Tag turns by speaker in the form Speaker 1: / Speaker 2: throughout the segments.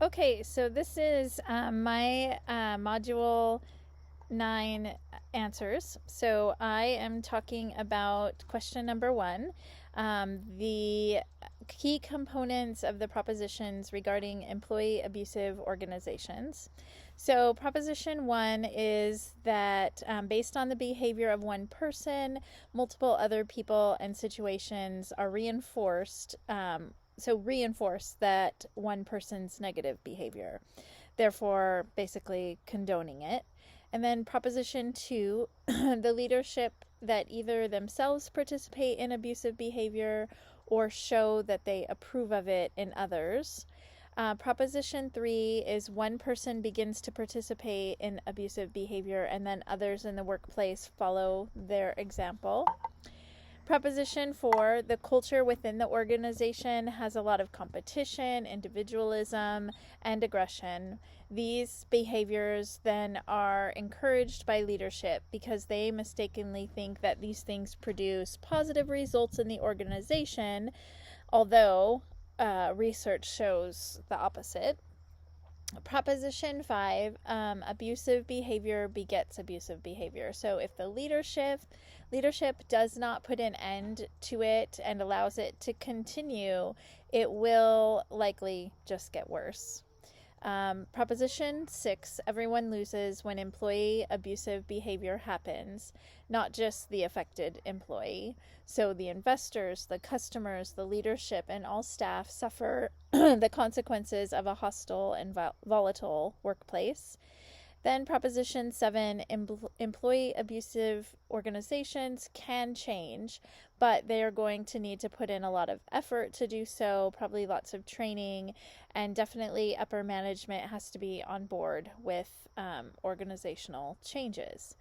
Speaker 1: Okay, so this is my module 9 answers. So I am talking about question number 1, the key components of the propositions regarding employee abusive organizations. So proposition 1 is that based on the behavior of one person, multiple other people and situations are reinforced. Reinforce that one person's negative behavior, therefore basically condoning it. And then proposition 2, the leadership that either themselves participate in abusive behavior or show that they approve of it in others. Proposition 3 is one person begins to participate in abusive behavior and then others in the workplace follow their example. Proposition 4, the culture within the organization has a lot of competition, individualism, and aggression. These behaviors then are encouraged by leadership because they mistakenly think that these things produce positive results in the organization, although research shows the opposite. Proposition 5, abusive behavior begets abusive behavior. So if the leadership does not put an end to it and allows it to continue, it will likely just get worse. Proposition 6, everyone loses when employee abusive behavior happens, not just the affected employee. So the investors, the customers, the leadership, and all staff suffer the consequences of a hostile and volatile workplace. Then proposition 7, employee abusive organizations can change, but they are going to need to put in a lot of effort to do so, probably lots of training, and definitely upper management has to be on board with organizational changes.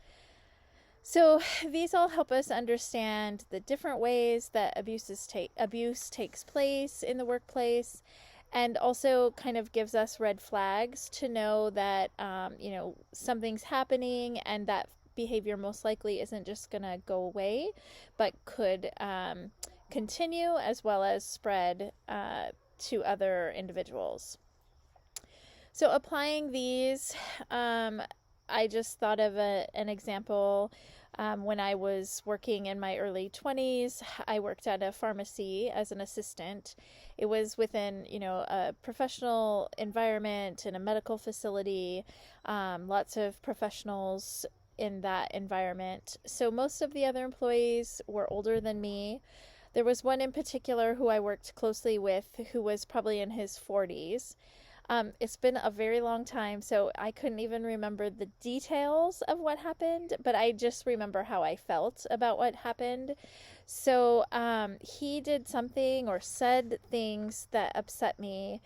Speaker 1: So these all help us understand the different ways that abuse takes place in the workplace, and also kind of gives us red flags to know that something's happening and that behavior most likely isn't just going to go away, but could continue as well as spread to other individuals. So applying these, I just thought of an example. When I was working in my early 20s, I worked at a pharmacy as an assistant. It was within, a professional environment in a medical facility, lots of professionals in that environment. So most of the other employees were older than me. There was one in particular who I worked closely with who was probably in his 40s. It's been a very long time, so I couldn't even remember the details of what happened, but I just remember how I felt about what happened. So he did something or said things that upset me,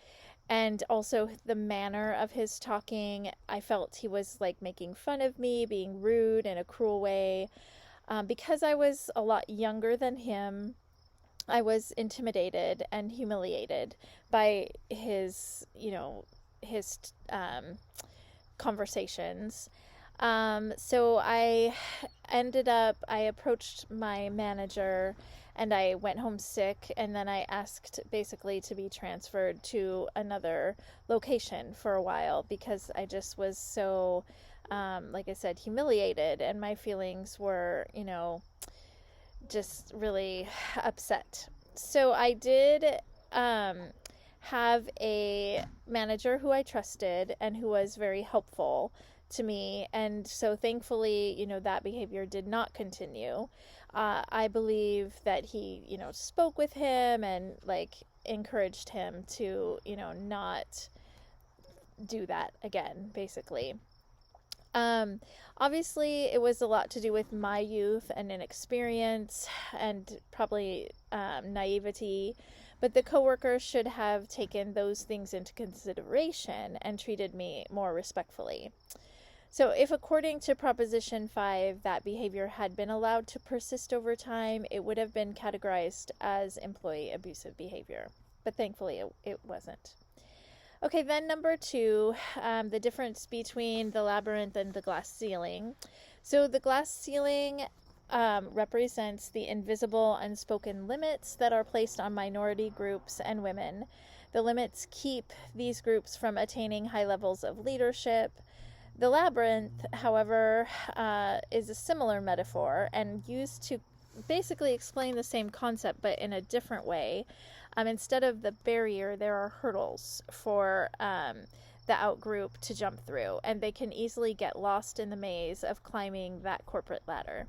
Speaker 1: and also the manner of his talking. I felt he was like making fun of me, being rude in a cruel way. Because I was a lot younger than him, I was intimidated and humiliated by his conversations. So I approached my manager and I went home sick, and then I asked basically to be transferred to another location for a while because I just was so, like I said, humiliated, and my feelings were, just really upset. So I did have a manager who I trusted and who was very helpful to me. And so thankfully, that behavior did not continue. I believe that he, spoke with him and encouraged him to, not do that again, basically. Obviously, it was a lot to do with my youth and inexperience and probably naivety, but the coworkers should have taken those things into consideration and treated me more respectfully. So if according to Proposition 5 that behavior had been allowed to persist over time, it would have been categorized as employee abusive behavior, but thankfully it wasn't. Okay, then number 2, the difference between the labyrinth and the glass ceiling. So the glass ceiling represents the invisible, unspoken limits that are placed on minority groups and women. The limits keep these groups from attaining high levels of leadership. The labyrinth, however, is a similar metaphor and used to basically explain the same concept but in a different way. Instead of the barrier, there are hurdles for the outgroup to jump through, and they can easily get lost in the maze of climbing that corporate ladder.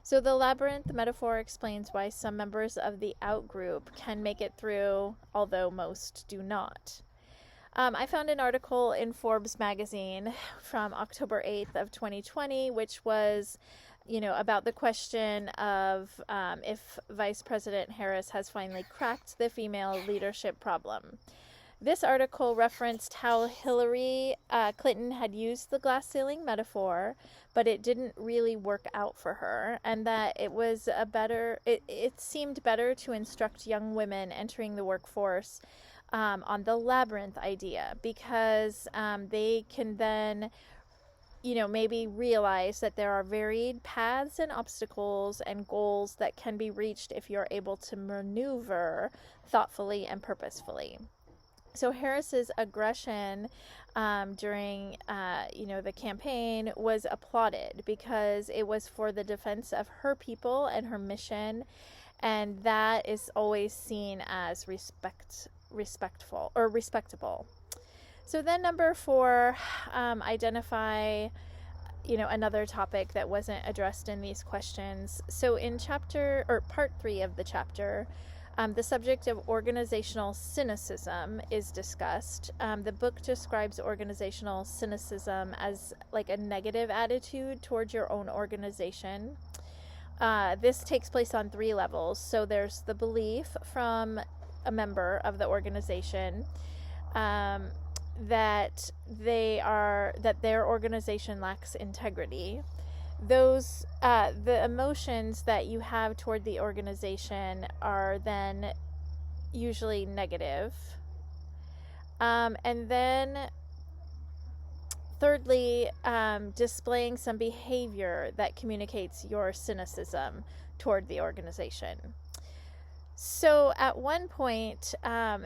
Speaker 1: So the labyrinth metaphor explains why some members of the outgroup can make it through, although most do not. I found an article in Forbes magazine from October 8th of 2020, which was, about the question of if Vice President Harris has finally cracked the female leadership problem. This article referenced how Hillary Clinton had used the glass ceiling metaphor, but it didn't really work out for her, and that it seemed better to instruct young women entering the workforce on the labyrinth idea, because they can then maybe realize that there are varied paths and obstacles and goals that can be reached if you're able to maneuver thoughtfully and purposefully. So Harris's aggression during, the campaign was applauded because it was for the defense of her people and her mission, and that is always seen as respectful or respectable. So then number 4, identify, another topic that wasn't addressed in these questions. So in part 3 of the chapter, the subject of organizational cynicism is discussed. The book describes organizational cynicism as like a negative attitude towards your own organization. This takes place on 3 levels. So there's the belief from a member of the organization that their organization lacks integrity. The emotions that you have toward the organization are then usually negative. And then thirdly, displaying some behavior that communicates your cynicism toward the organization. So at one point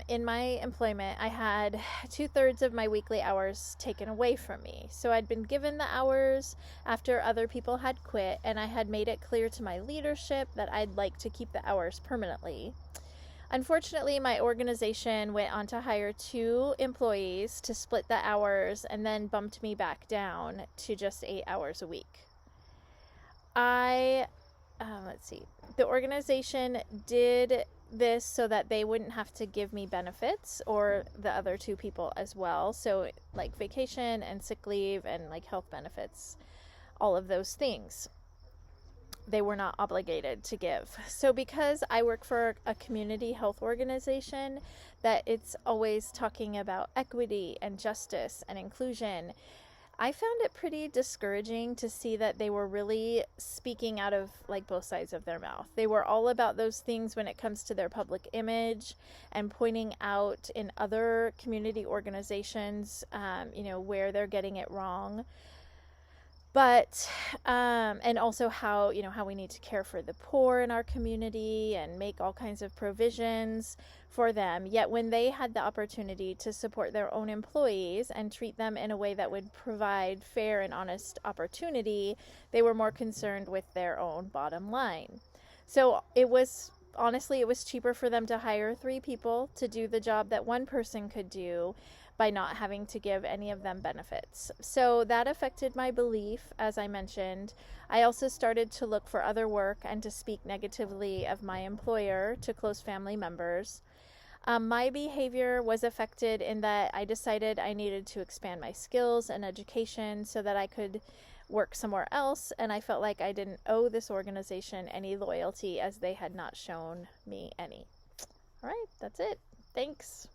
Speaker 1: in my employment, I had 2/3 of my weekly hours taken away from me. So I'd been given the hours after other people had quit, and I had made it clear to my leadership that I'd like to keep the hours permanently. Unfortunately, my organization went on to hire 2 employees to split the hours and then bumped me back down to just 8 hours a week. The organization did this so that they wouldn't have to give me benefits, or the other 2 people as well. So like vacation and sick leave and like health benefits, all of those things they were not obligated to give. So because I work for a community health organization that it's always talking about equity and justice and inclusion, I found it pretty discouraging to see that they were really speaking out of like both sides of their mouth. They were all about those things when it comes to their public image and pointing out in other community organizations, where they're getting it wrong. But, and also how we need to care for the poor in our community and make all kinds of provisions for them. Yet when they had the opportunity to support their own employees and treat them in a way that would provide fair and honest opportunity, they were more concerned with their own bottom line. So it was cheaper for them to hire 3 people to do the job that one person could do by not having to give any of them benefits. So that affected my belief, as I mentioned. I also started to look for other work and to speak negatively of my employer to close family members. My behavior was affected in that I decided I needed to expand my skills and education so that I could work somewhere else, and I felt like I didn't owe this organization any loyalty as they had not shown me any. All right, that's it. Thanks.